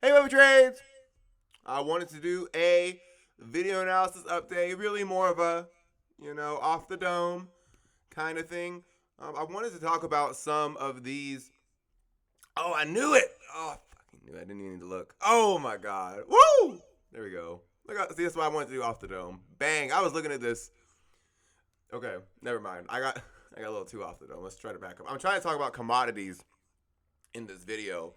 Hey, Web Trades! I wanted to do a video analysis update, really more of a, off the dome kind of thing. I wanted to talk about some of these. Oh, I knew it! Oh, I fucking knew it. I didn't even need to look. Oh my god. Woo! There we go. See, that's what I wanted to do off the dome. Bang! I was looking at this. Okay, never mind. I got a little too off the dome. Let's try to back up. I'm trying to talk about commodities in this video.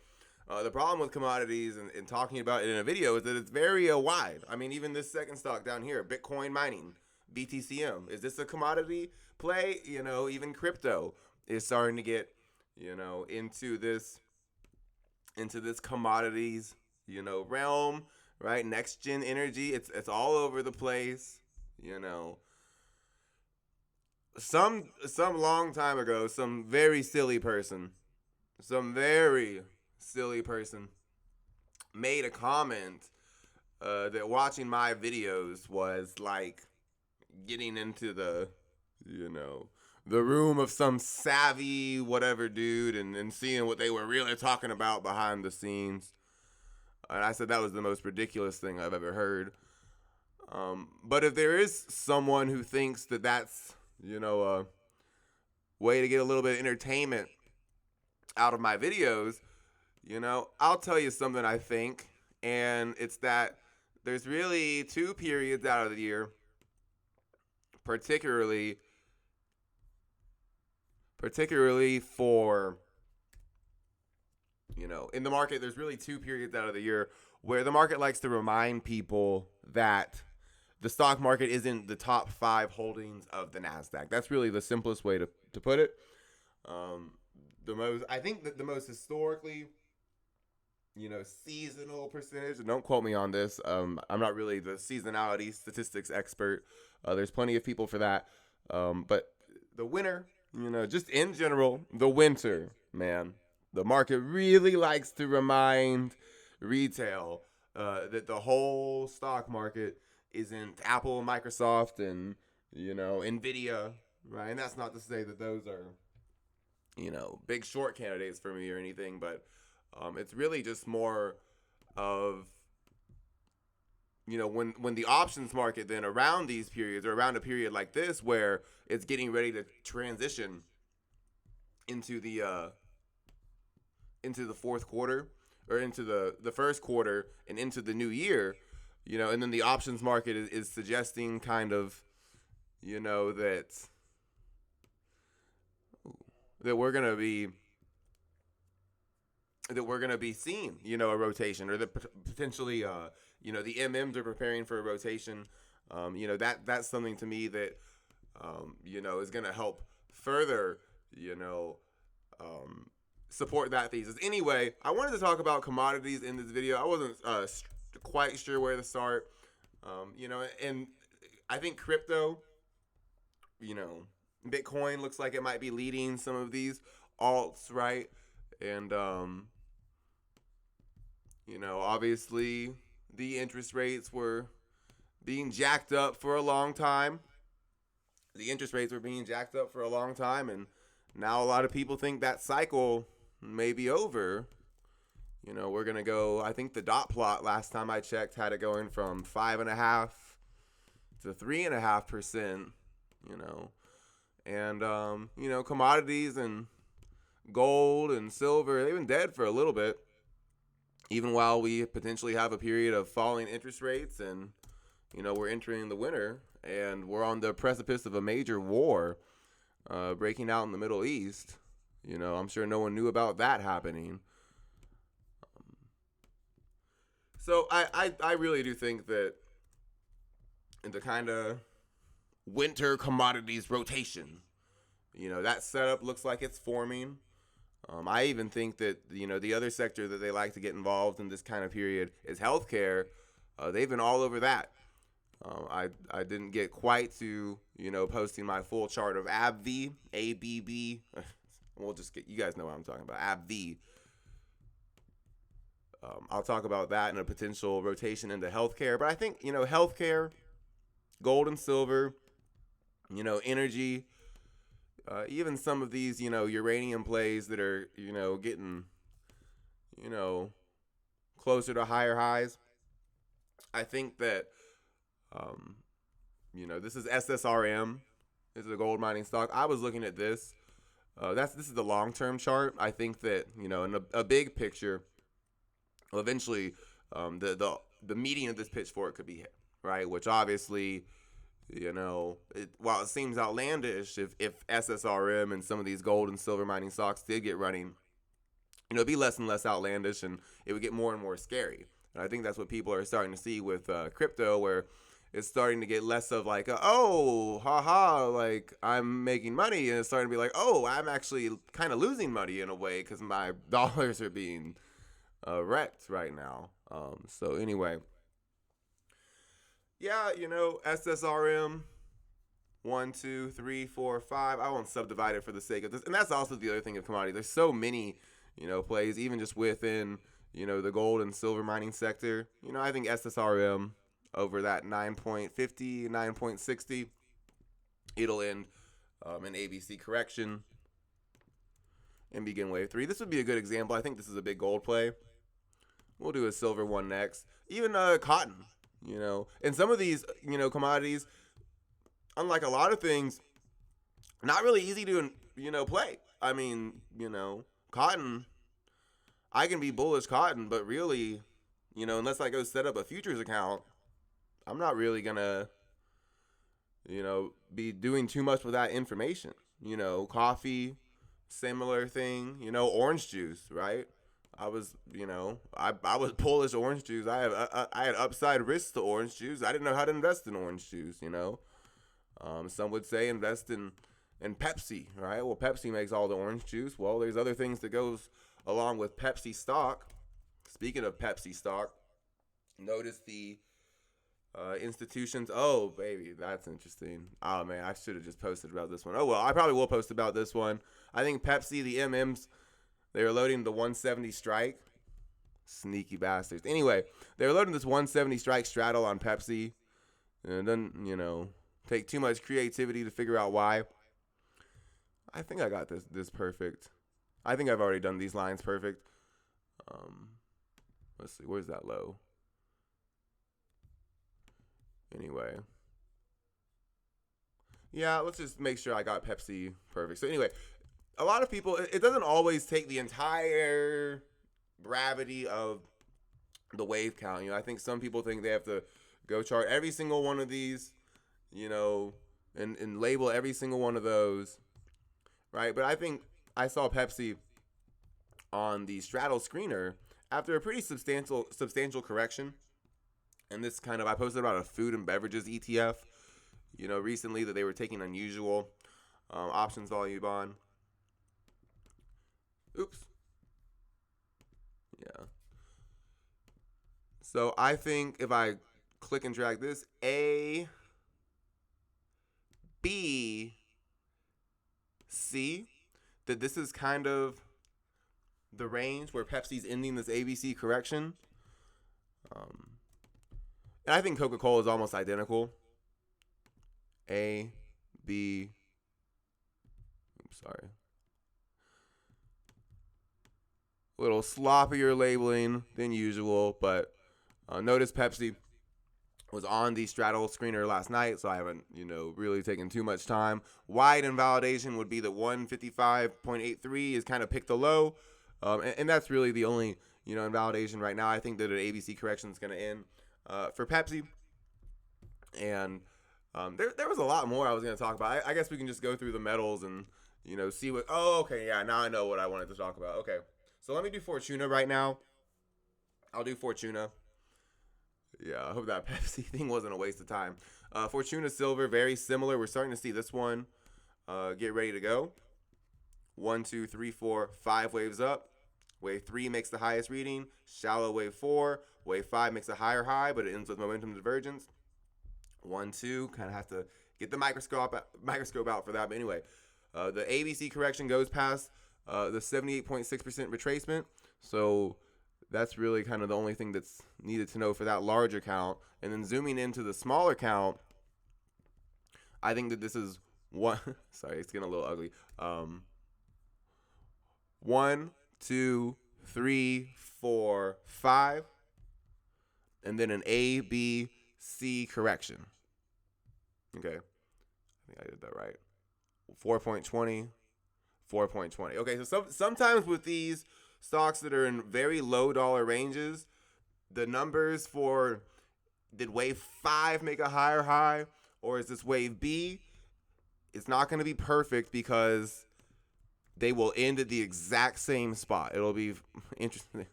The problem with commodities and talking about it in a video is that it's very wide. I mean, even this second stock down here, Bitcoin mining, BTCM, is this a commodity play? Even crypto is starting to get, into this commodities, realm, right? Next gen energy, it's all over the place, Some long time ago, some very silly person made a comment that watching my videos was like getting into the room of some savvy whatever dude and seeing what they were really talking about behind the scenes. And I said that was the most ridiculous thing I've ever heard. But if there is someone who thinks that that's, a way to get a little bit of entertainment out of my videos, I'll tell you something I think, and it's that there's really two periods out of the year, particularly for, in the market, there's really two periods out of the year where the market likes to remind people that the stock market isn't the top 5 holdings of the NASDAQ. That's really the simplest way to put it. I think that the most historically, seasonal percentage, and don't quote me on this, I'm not really the seasonality statistics expert. There's plenty of people for that. But the winter, just in general, the winter, man, the market really likes to remind retail that the whole stock market isn't Apple, Microsoft, and, Nvidia, right? And that's not to say that those are, big short candidates for me or anything, but it's really just more of, when the options market then around these periods or around a period like this where it's getting ready to transition into the fourth quarter or into the first quarter and into the new year, and then the options market is suggesting kind of, that we're gonna be seeing, a rotation, or that potentially, the MMs are preparing for a rotation. That's something to me that, is gonna help further, support that thesis. Anyway, I wanted to talk about commodities in this video. I wasn't quite sure where to start, and I think crypto, Bitcoin looks like it might be leading some of these alts, right? And obviously the interest rates were being jacked up for a long time. And now a lot of people think that cycle may be over. We're going to go, I think the dot plot last time I checked had it going from 5.5 to 3.5%, and, commodities and gold and silver, they've been dead for a little bit, even while we potentially have a period of falling interest rates and, we're entering the winter and we're on the precipice of a major war breaking out in the Middle East. I'm sure no one knew about that happening. So I really do think that in the kind of winter commodities rotation, that setup looks like it's forming. I even think that, the other sector that they like to get involved in this kind of period is healthcare. They've been all over that. I didn't get quite to, posting my full chart of AbbVie, ABB. We'll just get, you guys know what I'm talking about, AbbVie. I'll talk about that in a potential rotation into healthcare. But I think, healthcare, gold and silver, energy, even some of these, uranium plays that are, getting, closer to higher highs. I think that, um, this is SSRM. This is a gold mining stock. I was looking at this. This is the long term chart. I think that in a big picture, eventually, the median of this pitchfork could be hit, right? Which obviously, while it seems outlandish, if SSRM and some of these gold and silver mining stocks did get running, it'd be less and less outlandish, and it would get more and more scary. And I think that's what people are starting to see with crypto, where it's starting to get less of like, oh, haha, like I'm making money, and it's starting to be like, oh, I'm actually kind of losing money in a way because my dollars are being wrecked right now. So anyway, yeah, SSRM 1, 2, 3, 4, 5. I won't subdivide it for the sake of this, and that's also the other thing of commodity. There's so many plays, even just within the gold and silver mining sector. I think SSRM over that 9.50, 9.60, it'll end an ABC correction and begin wave 3. This would be a good example. I think this is a big gold play. We'll do a silver one next. Even cotton, and some of these, commodities, unlike a lot of things, not really easy to, play. I mean, cotton, I can be bullish cotton, but really, unless I go set up a futures account, I'm not really going to, be doing too much with that information. Coffee, similar thing, orange juice, right? I was bullish orange juice. I had upside risks to orange juice. I didn't know how to invest in orange juice, Some would say invest in Pepsi, right? Well, Pepsi makes all the orange juice. Well, there's other things that goes along with Pepsi stock. Speaking of Pepsi stock, notice the institutions. Oh, baby, that's interesting. Oh, man, I should have just posted about this one. Oh, well, I probably will post about this one. I think Pepsi, the MMs, they were loading the 170 strike. Sneaky bastards. Anyway, they were loading this 170 strike straddle on Pepsi. And it doesn't, take too much creativity to figure out why. I think I got this perfect. I think I've already done these lines perfect. Let's see, where's that low? Anyway. Yeah, let's just make sure I got Pepsi perfect. So anyway, a lot of people, it doesn't always take the entire gravity of the wave count. I think some people think they have to go chart every single one of these, and label every single one of those, right? But I think I saw Pepsi on the straddle screener after a pretty substantial correction. And this I posted about a food and beverages ETF, recently, that they were taking unusual options volume on. Oops. Yeah. So I think if I click and drag this, A, B, C, that this is kind of the range where Pepsi's ending this ABC correction. And I think Coca-Cola is almost identical. A, B, oops, sorry. A little sloppier labeling than usual, but notice Pepsi was on the straddle screener last night, so I haven't, really taken too much time. Wide invalidation would be that 155.83 is kind of picked the low, and that's really the only, invalidation right now. I think that an ABC correction is going to end for Pepsi, and there was a lot more I was going to talk about. I guess we can just go through the metals and, see what, oh, okay, yeah, now I know what I wanted to talk about. Okay, so let me do Fortuna right now. I'll do Fortuna. Yeah, I hope that Pepsi thing wasn't a waste of time. Fortuna Silver, very similar. We're starting to see this one get ready to go. 1, 2, 3, 4, 5 waves up. Wave 3 makes the highest reading. Shallow wave 4. Wave 5 makes a higher high, but it ends with momentum divergence. 1, 2, kind of have to get the microscope out for that. But anyway, the ABC correction goes past the 78.6% retracement. So that's really kind of the only thing that's needed to know for that larger count. And then zooming into the smaller count, I think that this is one. Sorry, it's getting a little ugly. 1, 2, 3, 4, 5, and then an A, B, C correction. Okay. I think I did that right. 4.20, 4.20. Okay, so sometimes with these stocks that are in very low dollar ranges, the numbers for did wave 5 make a higher high, or is this wave B? It's not going to be perfect because they will end at the exact same spot. It'll be interesting.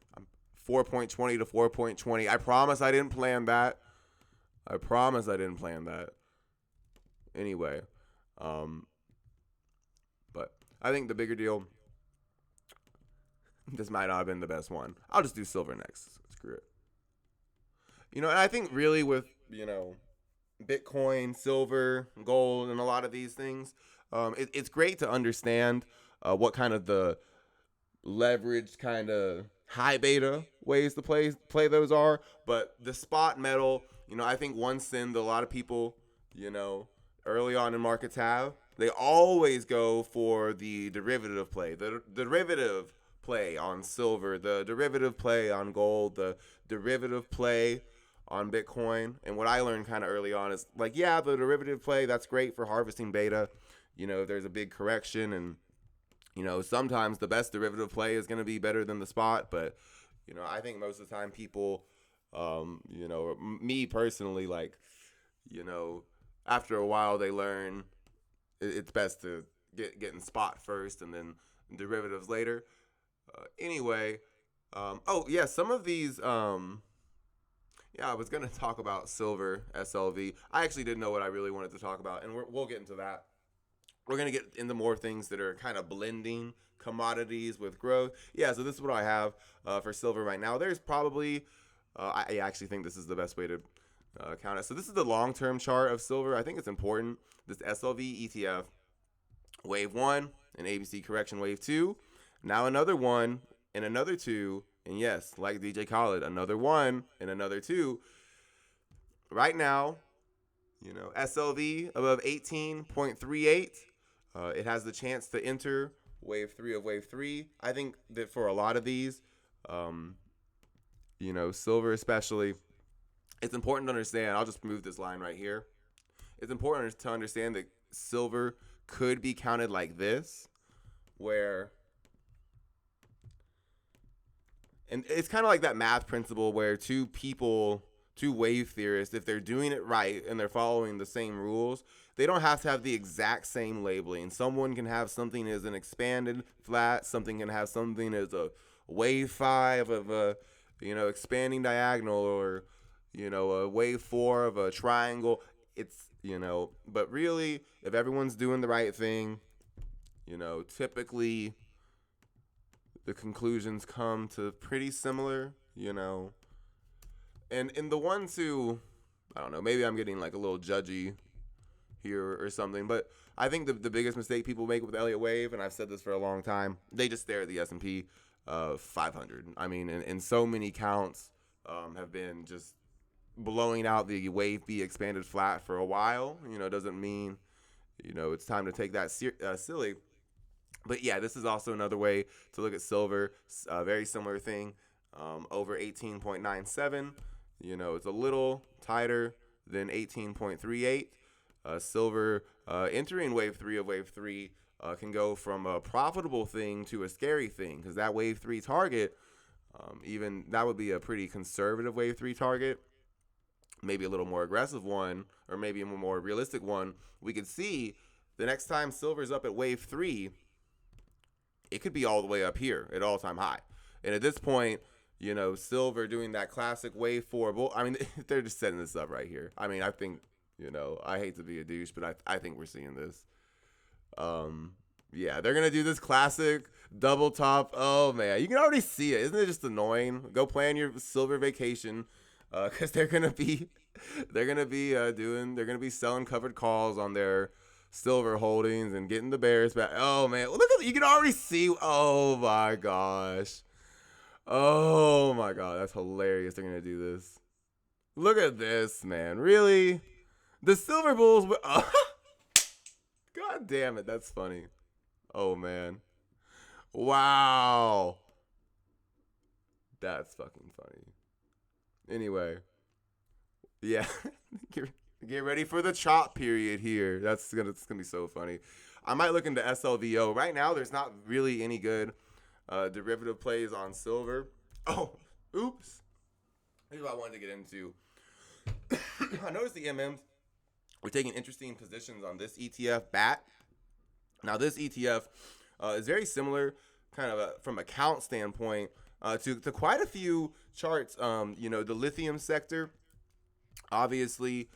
4.20 to 4.20. I promise I didn't plan that. Anyway, but I think the bigger deal, this might not have been the best one. I'll just do silver next. Screw it. And I think really with, Bitcoin, silver, gold, and a lot of these things, it's great to understand what kind of the leveraged kind of high beta ways to play those are. But the spot metal, I think one sin that a lot of people, early on in markets have, they always go for the derivative play. The derivative play on silver, the derivative play on gold, the derivative play on Bitcoin. And what I learned kind of early on is like, yeah, the derivative play, that's great for harvesting beta. If there's a big correction, and sometimes the best derivative play is going to be better than the spot. But I think most of the time people, me personally, like, after a while they learn it's best to get in spot first and then derivatives later. Anyway, some of these. I was going to talk about silver, SLV. I actually didn't know what I really wanted to talk about, and we'll get into that. We're going to get into more things that are kind of blending commodities with growth. Yeah, so this is what I have for silver right now. There's probably, I actually think this is the best way to count it. So this is the long-term chart of silver. I think it's important. This SLV ETF, wave 1, an ABC correction, wave 2. Now another 1 and another 2. And yes, like DJ Khaled, another 1 and another 2. Right now, SLV above 18.38. It has the chance to enter wave 3 of wave 3. I think that for a lot of these, silver especially, it's important to understand. I'll just move this line right here. It's important to understand that silver could be counted like this, where... And it's kind of like that math principle where two wave theorists, if they're doing it right and they're following the same rules, they don't have to have the exact same labeling. Someone can have something as an expanded flat, something can have something as a wave 5 of a, expanding diagonal, or, a wave 4 of a triangle. It's, but really, if everyone's doing the right thing, typically the conclusions come to pretty similar, And in the ones who, I don't know, maybe I'm getting like a little judgy here or something, but I think the biggest mistake people make with Elliott Wave, and I've said this for a long time, they just stare at the S&P 500. I mean, and so many counts have been just blowing out the wave B expanded flat for a while. Doesn't mean, it's time to take that silly. But yeah, this is also another way to look at silver. Very similar thing. Over 18.97. It's a little tighter than 18.38. Silver entering wave 3 of wave 3 can go from a profitable thing to a scary thing, because that wave 3 target, even that would be a pretty conservative wave 3 target. Maybe a little more aggressive one, or maybe a more realistic one. We could see the next time silver's up at wave 3, it could be all the way up here at all-time high. And at this point, silver doing that classic wave 4. Well, I mean, they're just setting this up right here. I mean, I think, I hate to be a douche, but I think we're seeing this. Yeah, they're going to do this classic double top. Oh, man, you can already see it. Isn't it just annoying? Go plan your silver vacation, because they're going to be selling covered calls on their silver holdings and getting the bears back. Oh man, look at, you can already see. Oh my gosh, that's hilarious. They're gonna do this. Look at this, man. Really, the silver bulls. God damn it, that's funny. Oh man, wow, That's fucking funny. Anyway, yeah, get, get ready for the chop period here. It's gonna be so funny. I might look into SLVO. Right now, there's not really any good derivative plays on silver. Oh, oops. Here's what I wanted to get into. I noticed the MMs were taking interesting positions on this ETF, BAT. Now, this ETF is very similar, kind of from a count standpoint, to quite a few charts. The lithium sector, obviously,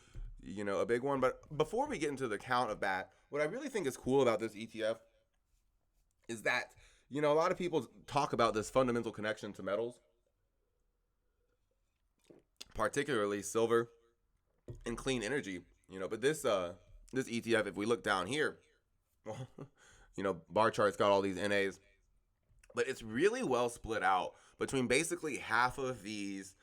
a big one. But before we get into the count of BAT, what I really think is cool about this ETF is that, a lot of people talk about this fundamental connection to metals, particularly silver and clean energy. But this ETF, if we look down here, well, bar chart's got all these NAs, but it's really well split out between basically half of these,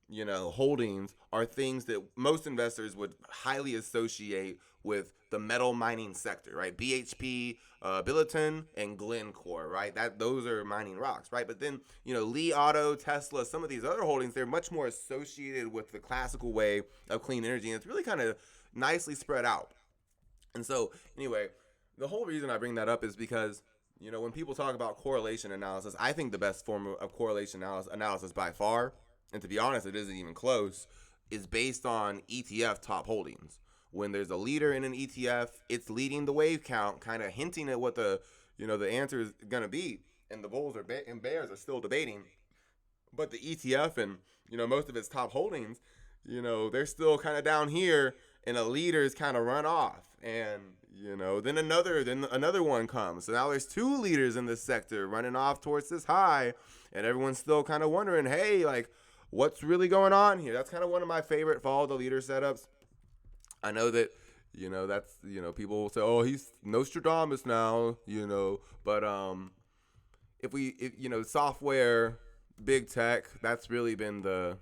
holdings are things that most investors would highly associate with the metal mining sector, right? BHP, Billiton, and Glencore, right? Those are mining rocks, right? But then, Li Auto, Tesla, some of these other holdings, they're much more associated with the classical way of clean energy, and it's really kind of nicely spread out. And so, anyway, the whole reason I bring that up is because, when people talk about correlation analysis, I think the best form of correlation analysis by far, and to be honest, it isn't even close, is based on ETF top holdings. When there's a leader in an ETF, it's leading the wave count, kind of hinting at what the answer is going to be. And the bulls and bears are still debating. But the ETF and, most of its top holdings, they're still kind of down here, and a leader is kind of run off. And, then another one comes. So now there's two leaders in this sector running off towards this high, and everyone's still kind of wondering, hey, like, what's really going on here? That's kind of one of my favorite follow the leader setups. I know that, that's, people will say, oh, he's Nostradamus now, but if software, big tech, that's really been the,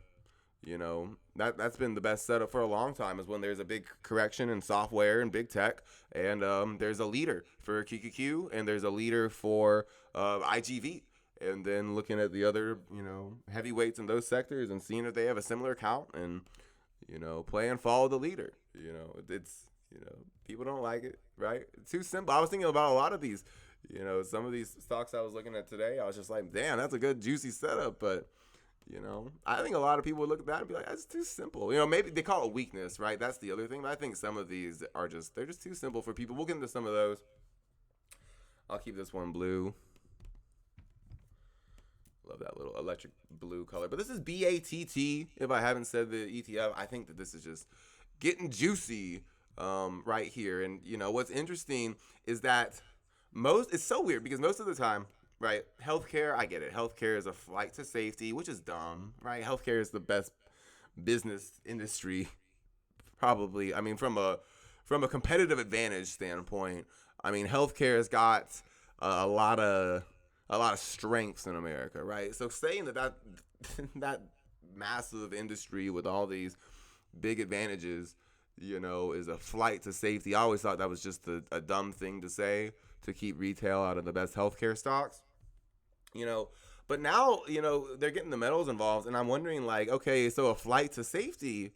that's been the best setup for a long time, is when there's a big correction in software and big tech, and there's a leader for QQQ, and there's a leader for IGV. And then looking at the other, heavyweights in those sectors and seeing if they have a similar count and, play and follow the leader. It's, people don't like it, right? It's too simple. I was thinking about a lot of these, some of these stocks I was looking at today. I was just like, damn, that's a good juicy setup. But, I think a lot of people would look at that and be like, that's too simple. Maybe they call it weakness, right? That's the other thing. But I think some of these they're just too simple for people. We'll get into some of those. I'll keep this one blue. Love that little electric blue color. But this is BATT. If I haven't said the ETF, I think that this is just getting juicy right here. And, what's interesting is that it's so weird because most of the time, right, healthcare, I get it. Healthcare is a flight to safety, which is dumb, right? Healthcare is the best business industry, probably. I mean, from a competitive advantage standpoint, I mean, healthcare has got a lot of strengths in America, right? So saying that that massive industry with all these big advantages, is a flight to safety. I always thought that was just a dumb thing to say to keep retail out of the best healthcare stocks, But now, they're getting the metals involved, and I'm wondering, like, okay, so a flight to safety,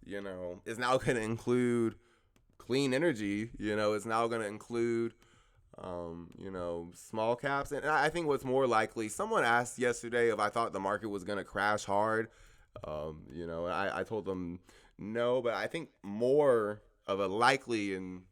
is now going to include clean energy, is now going to include small caps. And I think what's more likely, someone asked yesterday if I thought the market was going to crash hard. I told them no, but I think more of a likely and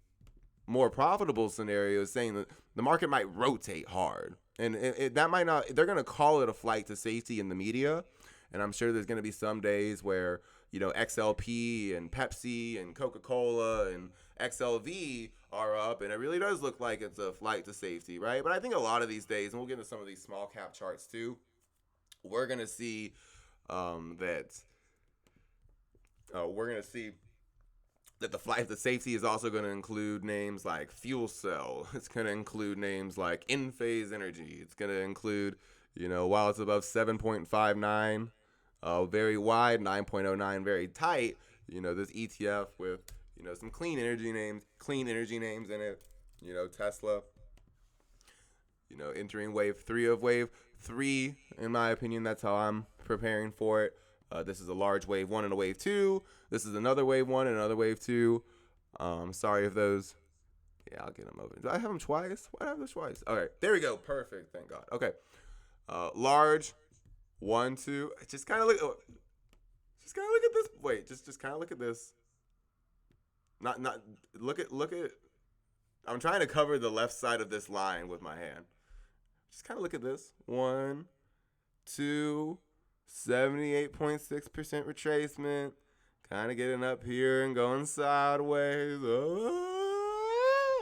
more profitable scenario is saying that the market might rotate hard. And that might not, they're going to call it a flight to safety in the media. And I'm sure there's going to be some days where, XLP and Pepsi and Coca-Cola and XLV are up, and it really does look like it's a flight to safety, right? But I think a lot of these days, and we'll get into some of these small cap charts too, we're going to see that the flight to safety is also going to include names like Fuel Cell. It's going to include names like In-Phase Energy. It's going to include, while it's above 7.59, very wide, 9.09, very tight, this ETF with, some clean energy names in it, Tesla, entering wave 3 of wave 3, in my opinion. That's how I'm preparing for it. This is a large wave 1 and a wave 2. This is another wave 1 and another wave 2. Sorry if those. Yeah, I'll get them open. Do I have them twice? Why do I have this twice? All right, there we go. Perfect. Thank God. Okay. Large 1, 2. Just kind of look. Just kind of look at this. Wait. Just kind of look at this. Not. Look at. I'm trying to cover the left side of this line with my hand. Just kind of look at this. 1, 2. 78.6% retracement. Kind of getting up here and going sideways.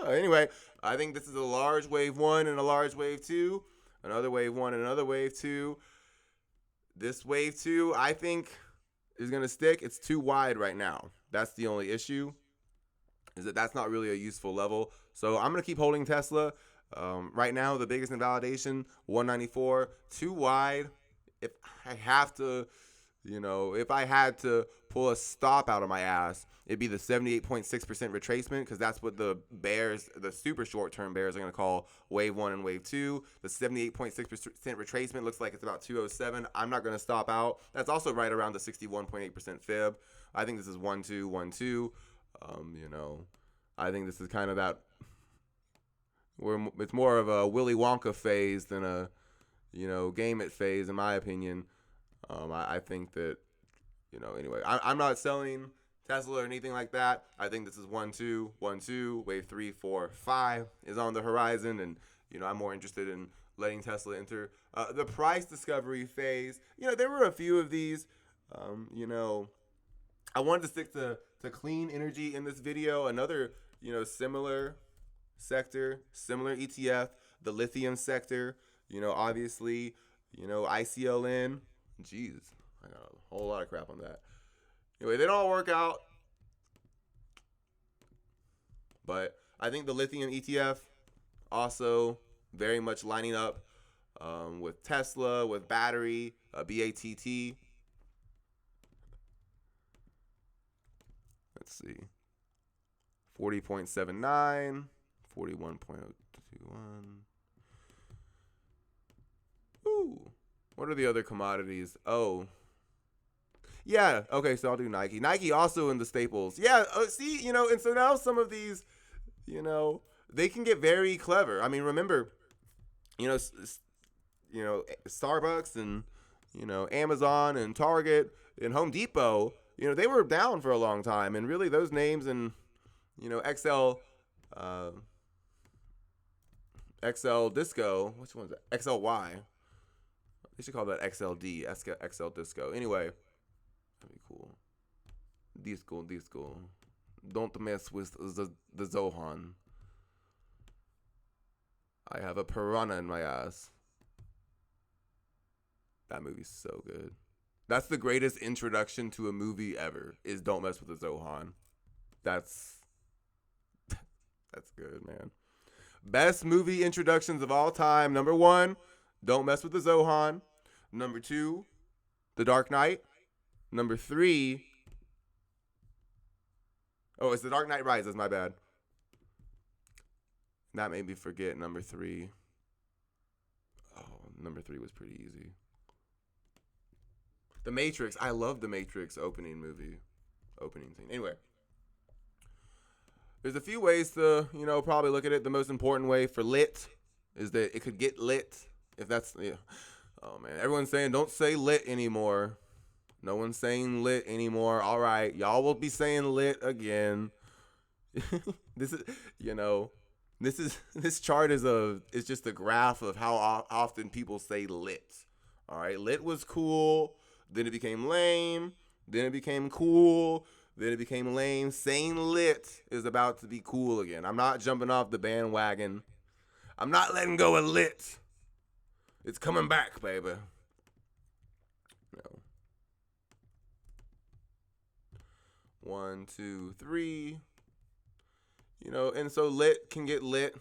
Anyway, I think this is a large wave 1 and a large wave 2. Another wave 1 and another wave 2. This wave 2, I think, is going to stick. It's too wide right now. That's the only issue, is that that's not really a useful level. So I'm going to keep holding Tesla. Right now, the biggest invalidation, 194, too wide. If I have to, if I had to pull a stop out of my ass, it'd be the 78.6% retracement, because that's what the bears, the super short-term bears, are going to call wave 1 and wave 2. The 78.6% retracement looks like it's about 207. I'm not going to stop out. That's also right around the 61.8% fib. I think this is 1, 2, 1, 2. I think this is kind of that, where it's more of a Willy Wonka phase than a game it phase, in my opinion. I think that, anyway, I'm not selling Tesla or anything like that. I think this is 1, 2, 1, 2, wave 3, 4, 5 is on the horizon. And, I'm more interested in letting Tesla enter the price discovery phase. There were a few of these. I wanted to stick to clean energy in this video. Another, similar sector, similar ETF, the lithium sector. Obviously, ICLN. Jeez, I got a whole lot of crap on that. Anyway, they don't all work out. But I think the lithium ETF also very much lining up with Tesla, with battery, BATT. Let's see. 40.79, 41.021. Ooh. What are the other commodities? Oh. Yeah, okay, so I'll do Nike. Nike also in the staples. Yeah, see, and so now some of these, they can get very clever. I mean, remember, Starbucks and, Amazon and Target and Home Depot, they were down for a long time. And really those names and, XL Disco, which one is that? XLY. They should call that XLD, XL Disco. Anyway, that'd be cool. Disco. Don't mess with the Zohan. I have a piranha in my ass. That movie's so good. That's the greatest introduction to a movie ever, is Don't Mess with the Zohan. That's good, man. Best movie introductions of all time. Number 1, Don't Mess with the Zohan. Number 2, The Dark Knight. Number 3, it's The Dark Knight Rises, my bad. That made me forget number 3. Oh, number 3 was pretty easy. The Matrix. I love The Matrix opening scene. Anyway. There's a few ways to, probably look at it. The most important way for lit is that it could get lit. If that's, oh man, everyone's saying don't say lit anymore. No one's saying lit anymore. All right, y'all will be saying lit again. This chart is just a graph of how often people say lit. All right, lit was cool, then it became lame, then it became cool. Then it became lame. Saying lit is about to be cool again. I'm not jumping off the bandwagon. I'm not letting go of lit. It's coming back, baby. No. 1, 2, 3. And so lit can get lit.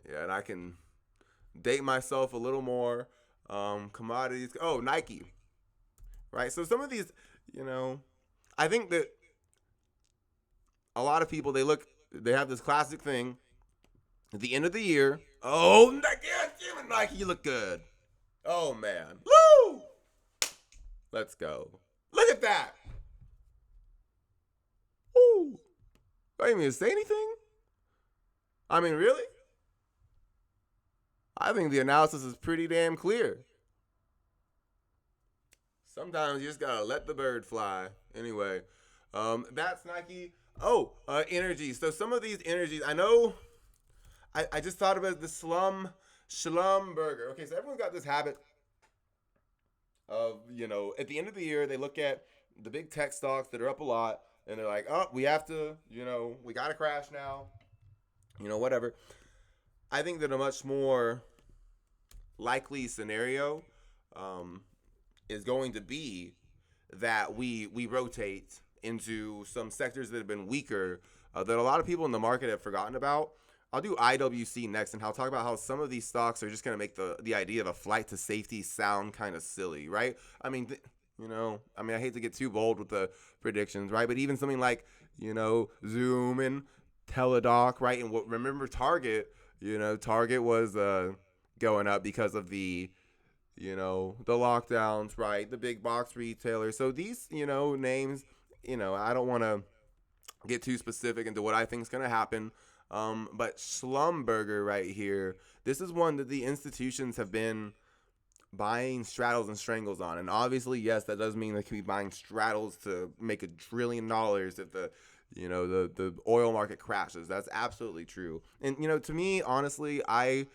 Yeah, and I can date myself a little more. Commodities. Oh, Nike. Right? So some of these, I think that a lot of people, they have this classic thing. At the end of the year, Oh, damn it, Nike, you look good. Oh, man. Woo! Let's go. Look at that. Woo. I didn't even say anything. I mean, really? I think the analysis is pretty damn clear. Sometimes you just gotta let the bird fly. Anyway, that's Nike. Oh, energy. So some of these energies, I know. I just thought about the Schlum burger. Okay, so everyone's got this habit of, at the end of the year, they look at the big tech stocks that are up a lot, and they're like, oh, we have to, we got to crash now, whatever. I think that a much more likely scenario um, is going to be that we rotate into some sectors that have been weaker, that a lot of people in the market have forgotten about. I'll do IWC next, and I'll talk about how some of these stocks are just going to make the idea of a flight to safety sound kind of silly, right? I mean, I hate to get too bold with the predictions, right? But even something like, Zoom and Teladoc, right? And remember Target, Target was going up because of the lockdowns, right? The big box retailers. So these, names, I don't want to get too specific into what I think is going to happen. But Schlumberger right here, this is one that the institutions have been buying straddles and strangles on. And obviously, yes, that does mean they could be buying straddles to make $1 trillion if the oil market crashes. That's absolutely true. And, to me, honestly, I'm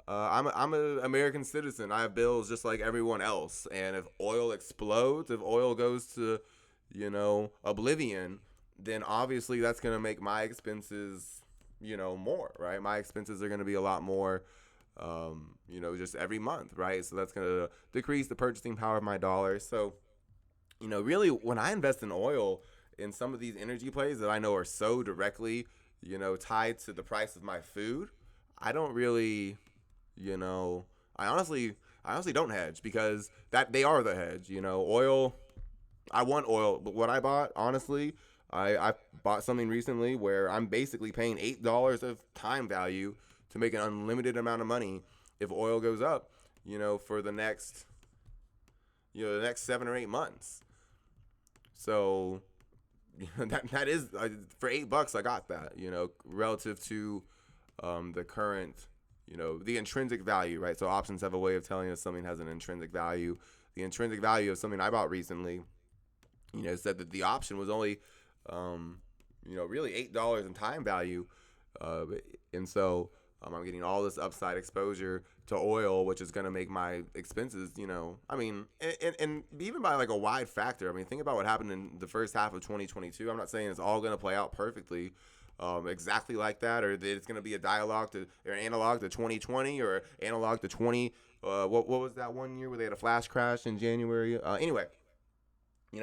an American citizen. I have bills just like everyone else. And if oil explodes, if oil goes to, oblivion, then obviously that's going to make my expenses, more, right? My expenses are going to be a lot more, just every month, right? So that's going to decrease the purchasing power of my dollar. So, really, when I invest in oil, in some of these energy plays that I know are so directly, tied to the price of my food, I don't really, I honestly don't hedge, because that they are the hedge. Oil, I want oil, but what I bought, honestly, I bought something recently where I'm basically paying $8 of time value to make an unlimited amount of money if oil goes up, for the next 7 or 8 months. So that is, for $8 I got that, relative to the current, the intrinsic value, right? So options have a way of telling us something has an intrinsic value. The intrinsic value of something I bought recently, said that the option was only, really $8 in time value. And so I'm getting all this upside exposure to oil, which is going to make my expenses, and even by like a wide factor. I mean, think about what happened in the first half of 2022. I'm not saying it's all going to play out perfectly, exactly like that, or that it's going to be a dialogue to, or analog to 2020, or analog to 20. What was that one year where they had a flash crash in January? Anyway,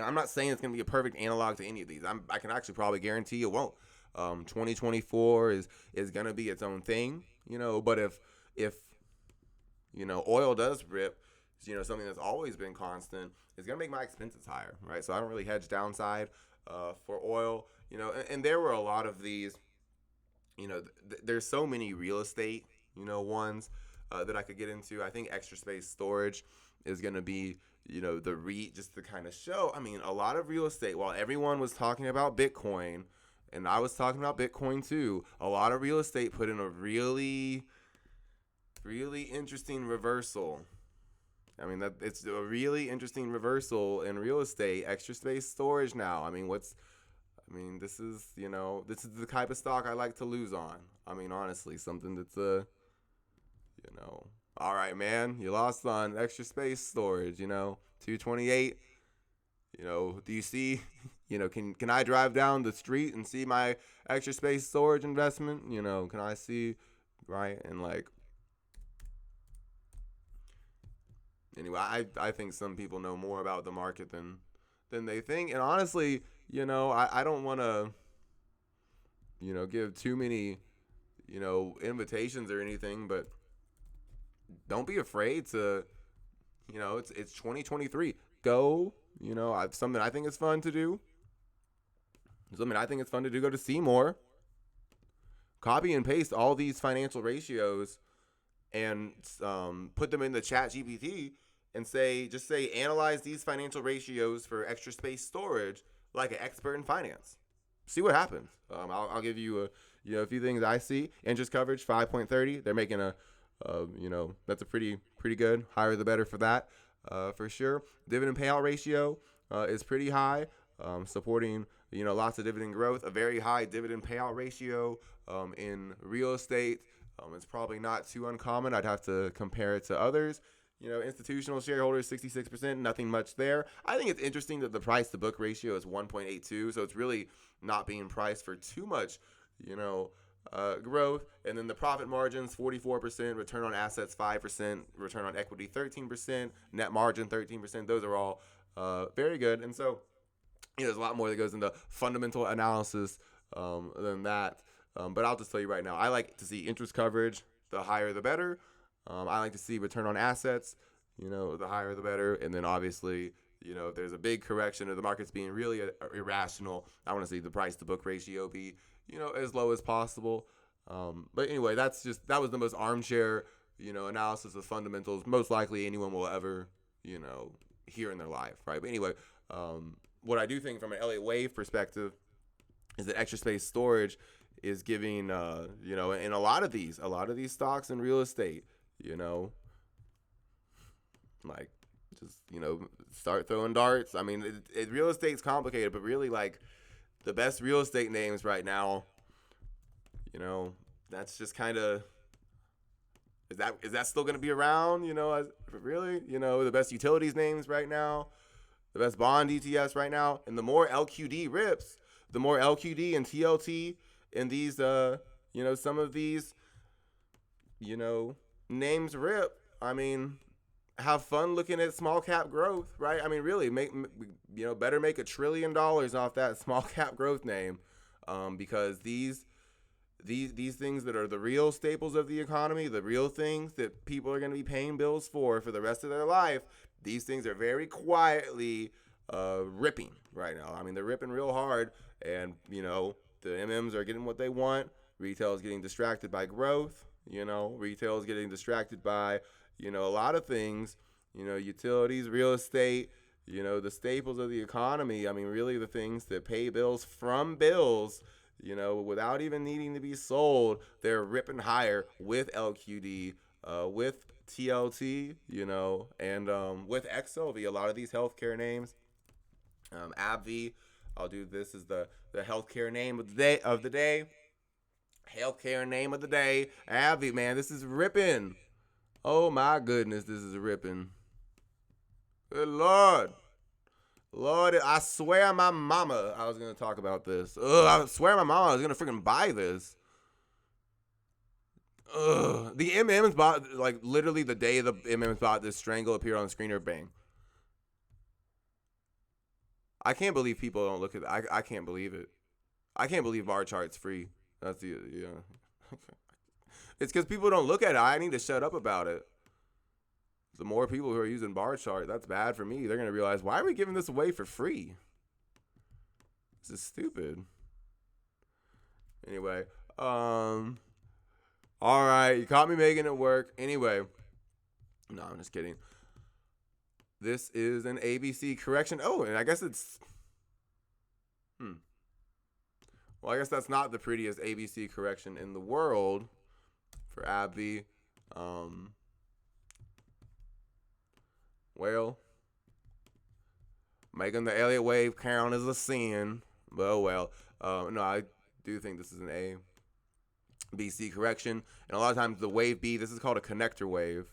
I'm not saying it's going to be a perfect analog to any of these. I can actually probably guarantee it won't. 2024 is going to be its own thing, but if oil does rip, something that's always been constant, it's going to make my expenses higher, right? So I don't really hedge downside for oil, and there were a lot of these, there's so many real estate, ones that I could get into. I think extra space storage is going to be, the REIT, just to kind of show. I mean, a lot of real estate, while everyone was talking about Bitcoin, and I was talking about Bitcoin too, a lot of real estate put in a really, really interesting reversal. I mean, that it's a really interesting reversal in real estate, extra space storage now. This is the type of stock I like to lose on. I mean, honestly, something that's all right, man, you lost on extra space storage, 228. Do you see, can I drive down the street and see my extra space storage investment? Can I see, right? And anyway, I think some people know more about the market than they think. And honestly, I don't want to, give too many, invitations or anything, but don't be afraid to, it's 2023. Go, something I think is fun to do. Go to Seymour, copy and paste all these financial ratios and put them in the chat GPT and just say analyze these financial ratios for extra space storage like an expert in finance. See what happens. I'll give you a few things I see. Interest coverage 5.30. They're making that's a pretty good. Higher the better for that, for sure. Dividend payout ratio is pretty high, supporting lots of dividend growth. A very high dividend payout ratio in real estate. It's probably not too uncommon. I'd have to compare it to others. Institutional shareholders, 66%, nothing much there. I think it's interesting that the price to book ratio is 1.82, so it's really not being priced for too much, growth. And then the profit margins, 44%, return on assets, 5%, return on equity, 13%, net margin, 13%. Those are all very good. And so, there's a lot more that goes into fundamental analysis than that. But I'll just tell you right now, I like to see interest coverage. The higher, the better. I like to see return on assets. The higher, the better. And then obviously, if there's a big correction or the market's being really irrational, I want to see the price to book ratio be, as low as possible. But anyway, that was the most armchair, analysis of fundamentals most likely anyone will ever, hear in their life, right? But anyway, what I do think from an Elliott Wave perspective is that extra space storage is giving, in a lot of these stocks in real estate, like just, start throwing darts. I mean, real estate's complicated, but really like the best real estate names right now, that's just kind of, is that still going to be around? Really, the best utilities names right now, the best bond ETFs right now, and the more LQD rips, the more LQD and TLT and these, some of these, names rip. I mean, have fun looking at small cap growth, right? I mean, really, better make $1 trillion off that small cap growth name, because these things that are the real staples of the economy, the real things that people are going to be paying bills for the rest of their life, these things are very quietly ripping right now. I mean, they're ripping real hard, and the MMs are getting what they want. Retail is getting distracted by growth. Retail is getting distracted by a lot of things. Utilities, real estate. The staples of the economy. I mean, really the things that pay bills from bills. Without even needing to be sold, they're ripping higher with LQD, with TLT, and with XLV. A lot of these healthcare names, AbbVie. I'll do this as the healthcare name of the day. Healthcare name of the day. AbbVie, man, this is ripping. Oh my goodness, this is ripping. Good Lord. Lord, I swear my mama I was going to talk about this. I swear my mama I was going to freaking buy this. The MMs bought, like, literally the day the MMs bought this, Strangle appeared on the screen or bang. I can't believe people don't look at it. I can't believe it. I can't believe bar chart's free. That's the, It's because people don't look at it. I need to shut up about it. The more people who are using bar chart, that's bad for me. They're going to realize, why are we giving this away for free? This is stupid. Anyway, all right, you caught me making it work. Anyway, no, I'm just kidding. This is an ABC correction. Oh, and I guess it's, well, I guess that's not the prettiest ABC correction in the world for AbbVie. Well, making the Elliott wave count is a sin. But oh well. No, I do think this is an A, B, C correction. And a lot of times the wave B, this is called a connector wave.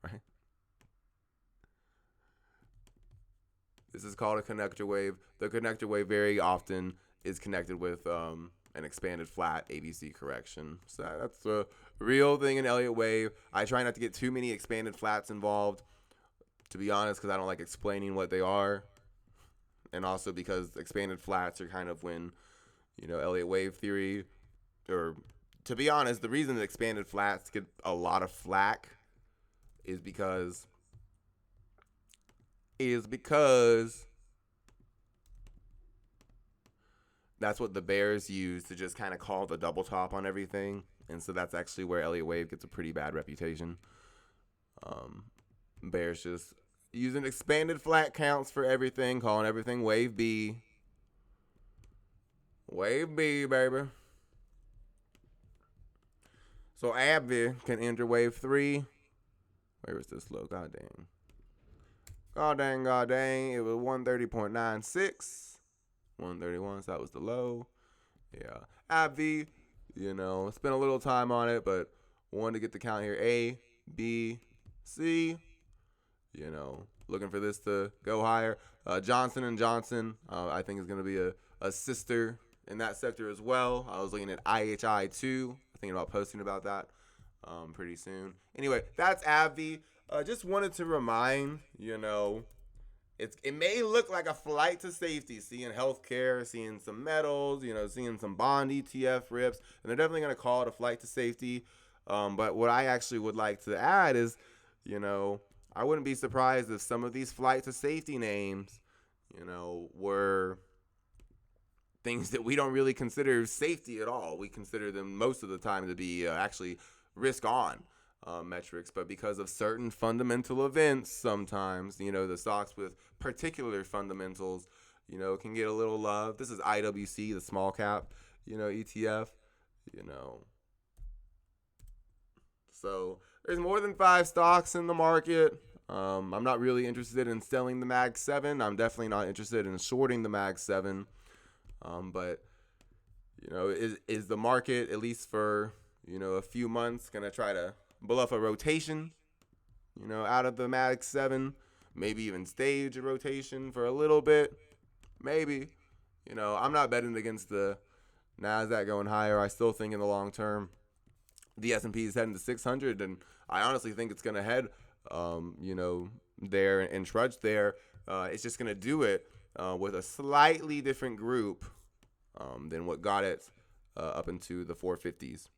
Right? This is called a connector wave. The connector wave very often is connected with an expanded flat ABC correction. So that's a real thing in Elliott wave. I try not to get too many expanded flats involved, to be honest, because I don't like explaining what they are. And also because expanded flats are kind of when, Elliott wave theory, or to be honest, the reason that expanded flats get a lot of flack is because that's what the bears use to just kind of call the double top on everything. And so that's actually where Elliott Wave gets a pretty bad reputation. Bears just using expanded flat counts for everything, calling everything Wave B. Wave B, baby. So AbbVie can enter Wave 3. Where is this low? God dang. God dang, god dang. It was 130.96. 131, so that was the low. Yeah. AbbVie, spent a little time on it, but wanted to get the count here. A, B, C. Looking for this to go higher. Johnson & Johnson, I think is going to be a sister in that sector as well. I was looking at IHI 2. Thinking about posting about that pretty soon. Anyway, that's AbbVie. Just wanted to remind, it may look like a flight to safety, seeing healthcare, seeing some metals, seeing some bond ETF rips, and they're definitely going to call it a flight to safety. But what I actually would like to add is, I wouldn't be surprised if some of these flight to safety names, were things that we don't really consider safety at all. We consider them most of the time to be actually risk on metrics, but because of certain fundamental events, sometimes, the stocks with particular fundamentals, can get a little love. This is IWC, the small cap, ETF, So there's more than 5 stocks in the market. I'm not really interested in selling the Mag 7. I'm definitely not interested in shorting the Mag 7. But, is the market, at least for, a few months, going to try to bluff a rotation, out of the Mag 7? Maybe even stage a rotation for a little bit? Maybe. I'm not betting against the NASDAQ going higher. I still think in the long term, the S&P is heading to 600, and I honestly think it's going to head, there and trudge there. It's just going to do it with a slightly different group than what got it up into the 450s.